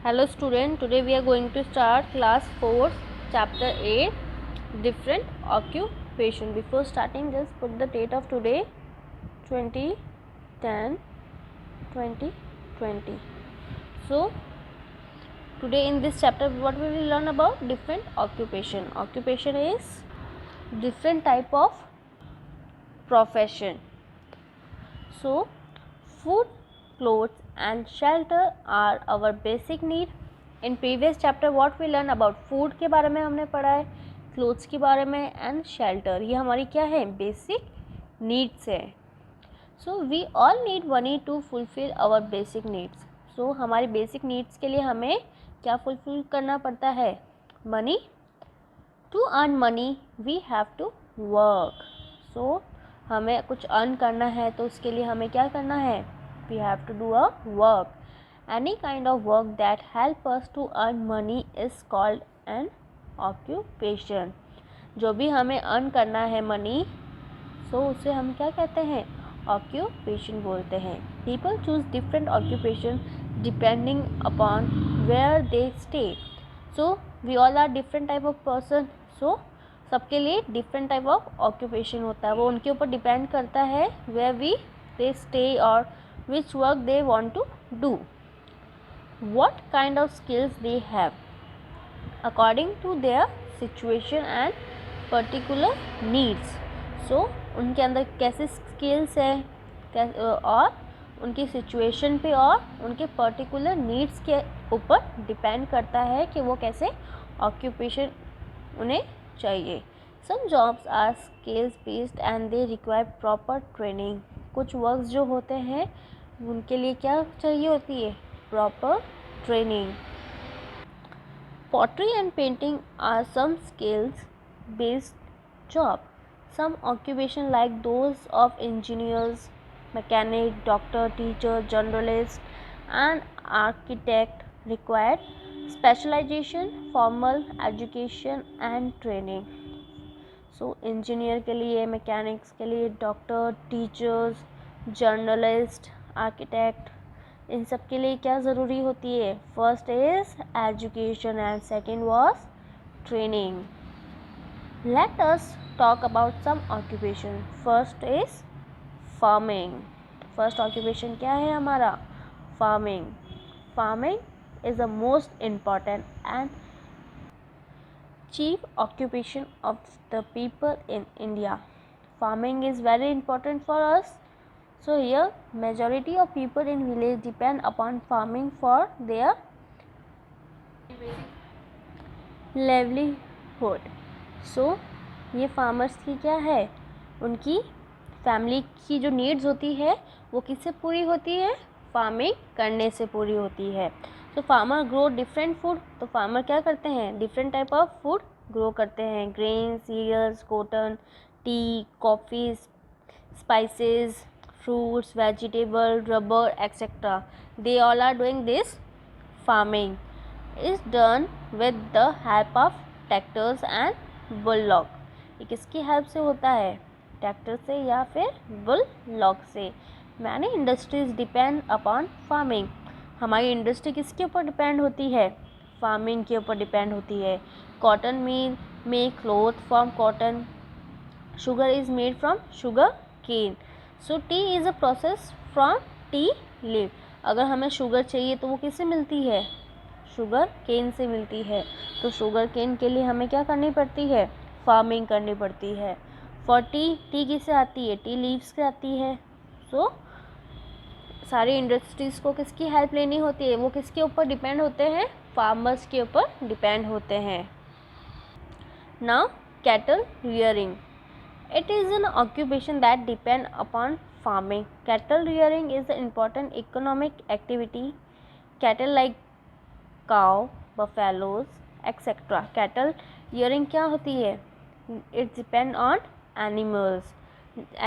Hello student, today we are going to start class 4 chapter 8 different occupation. Before starting, just put the date of today 2010-2020. So today in this chapter what we will learn about different occupation. Occupation is different type of profession. So food, clothes and shelter are our basic need. In previous chapter what we learn about food के बारे में हमने पढ़ा है, clothes के बारे में and shelter. ये हमारी क्या है, बेसिक नीड्स है. So we all need money to fulfil our basic needs. So हमारी बेसिक नीड्स के लिए हमें क्या फुलफिल करना पड़ता है, money. To earn money we have to work. So हमें कुछ अर्न करना है तो उसके लिए हमें क्या करना है, we have to do a work. Any kind of work that help us to earn money is called an occupation. जो भी हमें अर्न करना है मनी, सो उसे हम क्या कहते हैं, ऑक्यूपेशन बोलते हैं. People choose different occupation depending upon where they stay. So we all are different type of person. So सबके लिए different type of occupation होता है. वो उनके ऊपर डिपेंड करता है where they stay और which work they want to do. What kind of skills they have according to their situation and particular needs. So उनके अंदर कैसे स्किल्स है और उनकी सिचुएशन पे और उनके पर्टिकुलर नीड्स के ऊपर डिपेंड करता है कि वो कैसे ऑक्यूपेशन उन्हें चाहिए. Some jobs are skills based and they require proper training. कुछ वर्क्स जो होते हैं उनके लिए क्या चाहिए होती है, proper training. Pottery and painting are some skills based job. Some occupation like those of engineers, mechanic, doctor, teacher, journalist and architect require specialization, formal education and training. So engineer के लिए, mechanics के लिए, doctor, teachers, journalist, architect, इन सब के लिए क्या ज़रूरी होती है, first is education and second was training. Let us talk about some occupation. First is farming. First occupation क्या है हमारा, farming. Farming is the most important and chief occupation of the people in India. Farming is very important for us. So here majority of people in village depend upon farming for their livelihood. So ये farmers की क्या है, उनकी family की जो needs होती है वो किससे पूरी होती है, फार्मिंग करने से पूरी होती है. तो फार्मर ग्रो डिफरेंट फूड. तो फार्मर क्या करते हैं, different type of food grow करते हैं. Grain, cereals, cotton, tea, coffee, spices, fruits, vegetable, rubber, etc. They all are doing this. Farming is done with the help of tractors and bullock. ये किसकी help से होता है, tractor से या फिर बुललॉक से. Many industries depend upon farming. हमारी इंडस्ट्री किसके ऊपर डिपेंड होती है, फार्मिंग के ऊपर डिपेंड होती है. Cotton mill make cloth from cotton. Sugar is made from sugar cane. So tea is a process from tea leave. अगर हमें शुगर चाहिए तो वो किससे मिलती है, शुगर केन से मिलती है. तो शुगर केन के लिए हमें क्या करनी पड़ती है, फार्मिंग करनी पड़ती है. फॉर टी किससे आती है, टी लीव्स से आती है. सो सारी इंडस्ट्रीज़ को किसकी हेल्प लेनी होती है, वो किसके ऊपर डिपेंड होते हैं, फार्मर्स के ऊपर डिपेंड होते हैं. Now cattle rearing. It is an occupation that depend upon farming. Cattle rearing is an important economic activity. Cattle like cow, buffaloes, etc. Cattle rearing क्या होती है, it depend on animals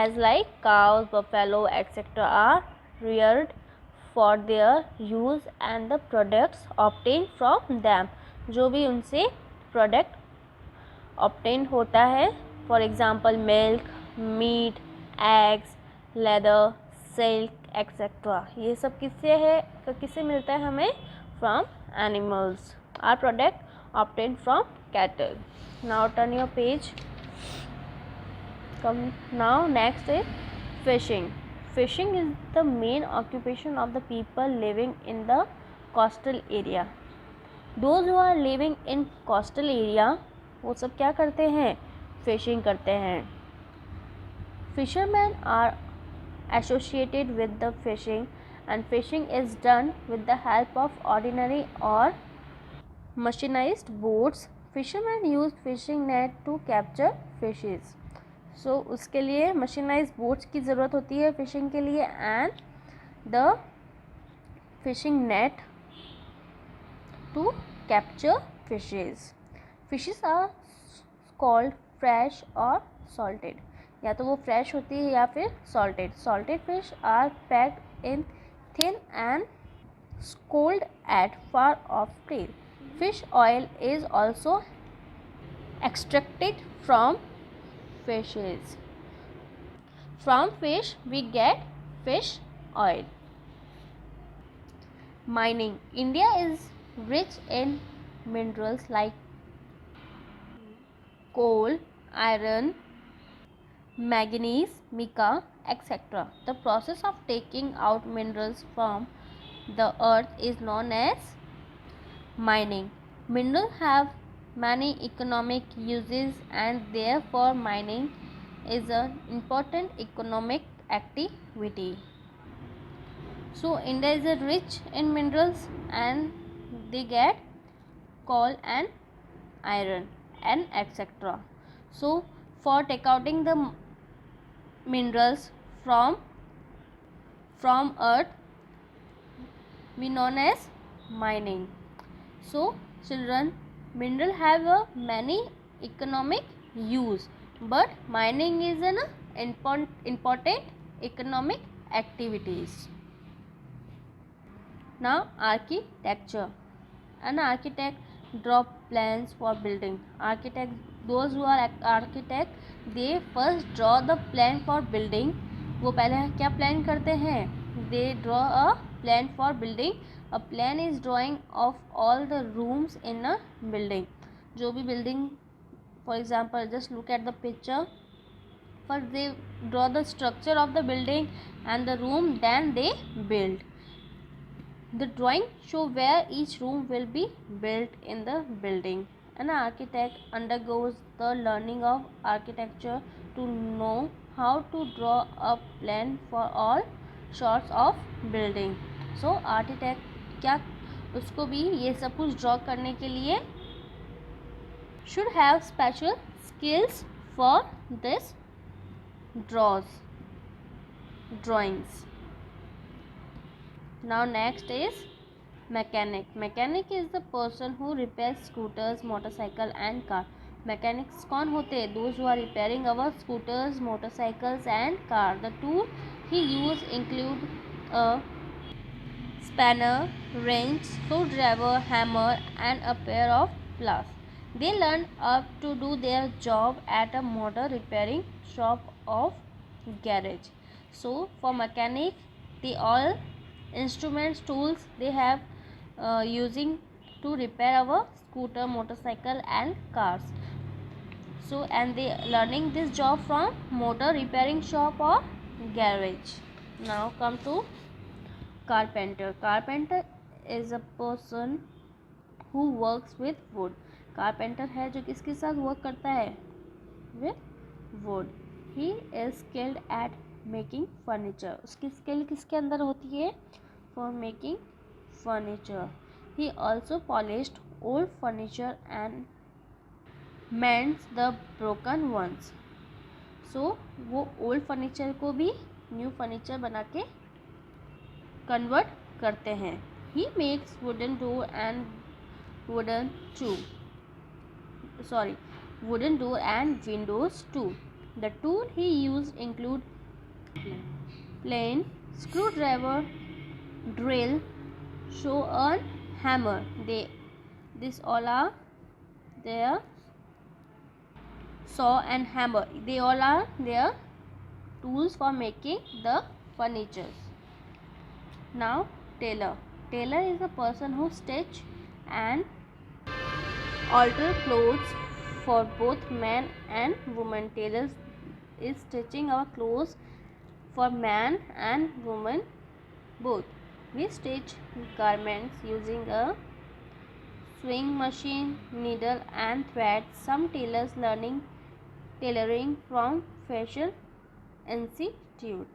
as like cows, buffalo, etc. are reared for their use and the products obtained from them. जो भी उनसे product obtained होता है, for example milk, meat, eggs, leather, silk etcetera, ये सब किससे है, किससे मिलता है हमें, from animals are product obtained from cattle. Now turn your page. Come now, next is fishing. Fishing is the main occupation of the people living in the coastal area. Those who are living in coastal area, वो सब क्या करते हैं? Fishing करते हैं. Fishermen are associated with the fishing, and fishing is done with the help of ordinary or machinized boats. Fishermen use fishing net to capture fishes. So उसके लिए मशीनाइज boats की ज़रूरत होती है फिशिंग के लिए, and the fishing net to capture fishes. Fishes are called fresh और salted. या तो वो फ्रेश होती है या फिर salted. Salted fish are packed in thin and scold at far of tail. Fish oil is also extracted from fishes. From fish we get fish oil. Mining. India is rich in minerals like coal, iron, manganese, mica, etc. The process of taking out minerals from the earth is known as mining. Minerals have many economic uses, and therefore mining is an important economic activity. So India is rich in minerals, and they get coal and iron and etc. So for taking the minerals from earth we known as mining. So children, mineral have a many economic use, but mining is an important economic activities. Now architecture. An architect draw plans for building. Those who are architect, they first draw the plan for building. वो पहले क्या plan करते हैं? They draw a plan for building. A plan is drawing of all the rooms in a building. जो भी building, for example, just look at the picture. First they draw the structure of the building and the room, then they build. The drawing show where each room will be built in the building. An architect undergoes the learning of architecture to know how to draw a plan for all sorts of building. So architect क्या उसको भी ये सब कुछ draw करने के लिए should have special skills for this drawings. Now next is mechanic. Mechanic is the person who repairs scooters, motorcycle and car. Mechanics कौन होते हैं? Those who are repairing our scooters, motorcycles and car. The tool he use include a spanner, wrench, screwdriver, hammer and a pair of pliers. They learn up to do their job at a motor repairing shop of garage. So for mechanic, the all instruments, tools they have using to repair our scooter, motorcycle and cars. So and they learning this job from motor repairing shop or garage. Now come to carpenter. Carpenter is a person who works with wood. Carpenter है जो किसके साथ work करता है? With wood. He is skilled at making furniture. उसकी skill किसके अंदर होती है? For making furniture. He also polished old furniture and mends the broken ones. So वो old furniture को भी new furniture बना के कन्वर्ट करते हैं. He makes wooden door and windows too. The tool he used include plane, screwdriver, drill, saw and hammer. This all are their saw and hammer. They all are their tools for making the furniture. Now tailor. Tailor is a person who stitch and alter clothes for both men and women. Tailors is stitching our clothes for man and woman both. We stitch garments using a sewing machine, needle and thread. Some tailors learning tailoring from Fashion Institute.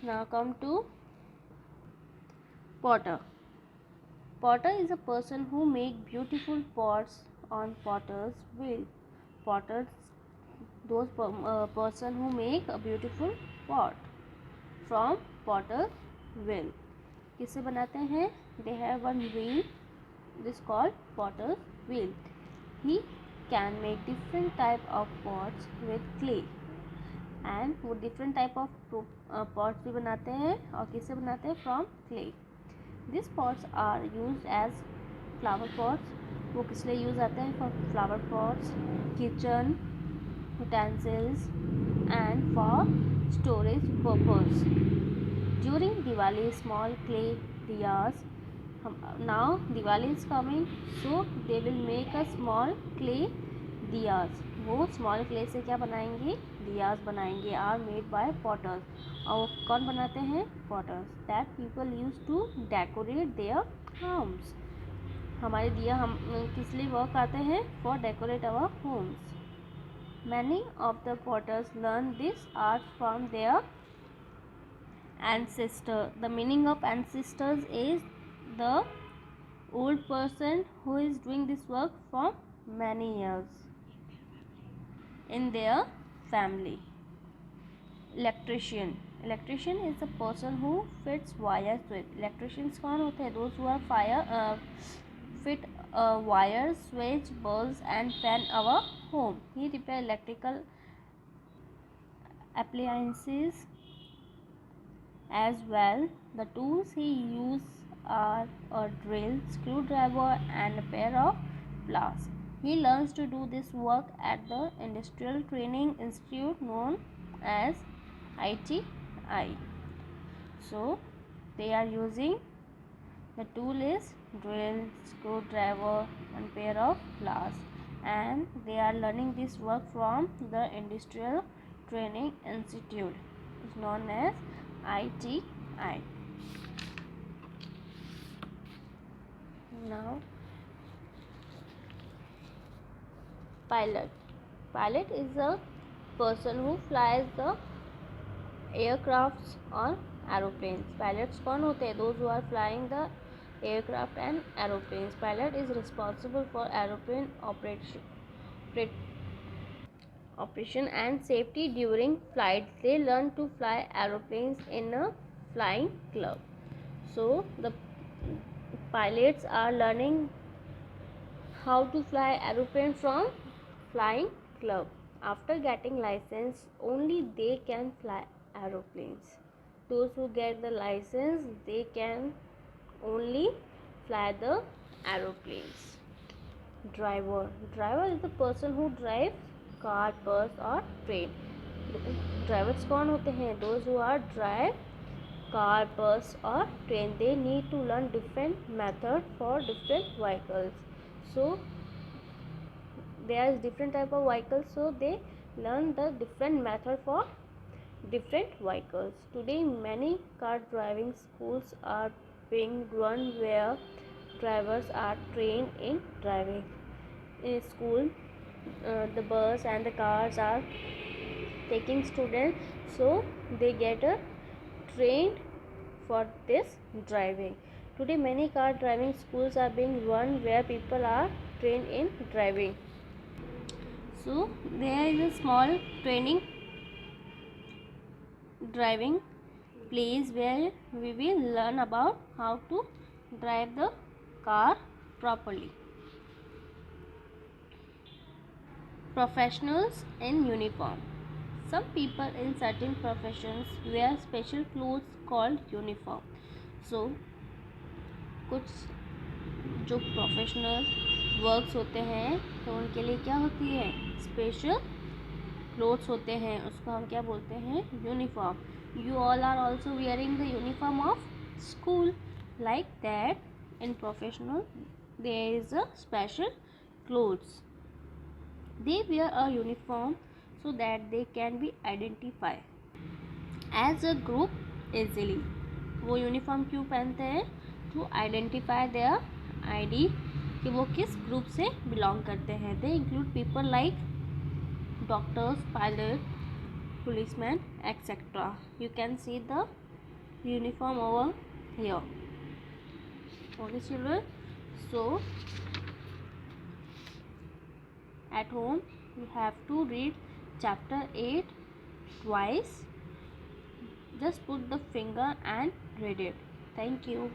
Now come to potter. Potter is a person who make beautiful pots on potter's wheel. Potters, those person who make a beautiful pot from potter's wheel. किससे बनाते हैं? They have one wheel. This called potter's wheel. He can make different type of pots with clay. And वो different type of pots भी बनाते हैं और किससे बनाते हैं? From clay. These pots are used as flower pots. वो किस लिए यूज़ आते हैं? For flower pots, kitchen utensils and for storage purpose. During Diwali, small clay diyas. Now Diwali is coming, so they will make a small clay diyas. वो small clay से क्या बनाएंगे? दियास बनाएंगे. Are made by potters. और वो कौन बनाते हैं? Potters. That people used to decorate their homes. हमारे दिया हम किस लिए वर्क आते हैं? For decorate our homes. Many of the potters learn this art from their ancestor. The meaning of ancestors is the old person who is doing this work for many years in their family. Electrician. Electrician is a person who fits wires with. Electricians कौन होते हैं? Those who are fit wires, switch, bulbs and fan our home. He repair electrical appliances as well. The tools he use are a drill, screwdriver and a pair of pliers. He learns to do this work at the Industrial Training Institute known as ITI. So they are using, the tool is drill, screwdriver and pair of pliers, and they are learning this work from the Industrial Training Institute. It's known as ITI. Now pilot. Pilot is a person who flies the aircrafts or aeroplanes. Pilots कौन होते हैं? Those who are flying the aircraft and aeroplanes. Pilot is responsible for aeroplane operation and safety during flight. They learn to fly aeroplanes in a flying club. So the pilots are learning how to fly aeroplane from flying club. After getting license, only they can fly aeroplanes. Those who get the license, they can only fly the aeroplanes. Driver. Driver is the person who drives car, bus or train. Drivers कौन होते हैं? Those who are drive car, bus or train. They need to learn different method for different vehicles. So there is different type of vehicles, so they learn the different method for different vehicles. Today many car driving schools are being run where drivers are trained in driving. In school, the bus and the cars are taking students, so they get a trained for this driving. Today many car driving schools are being run where people are trained in driving. So there is a small training driving place where we will learn about how to drive the car properly. Professionals in uniform. Some people in certain professions wear special clothes called uniform. So कुछ जो professional works होते हैं तो उनके लिए क्या होती है? स्पेशल क्लोथ्स होते हैं, उसको हम क्या बोलते हैं? Uniform. You all are also wearing the uniform of school. Like that, In professional, there is a special clothes. They wear a uniform so that they can be identified as a group easily. वो uniform क्यों पहनते हैं? To identify there ID, कि वो किस group से belong करते हैं. They include people like doctors, pilot, policemen, etc. You can see the uniform over here. Okay children, so at home you have to read chapter 8 twice. Just put the finger and read it. Thank you.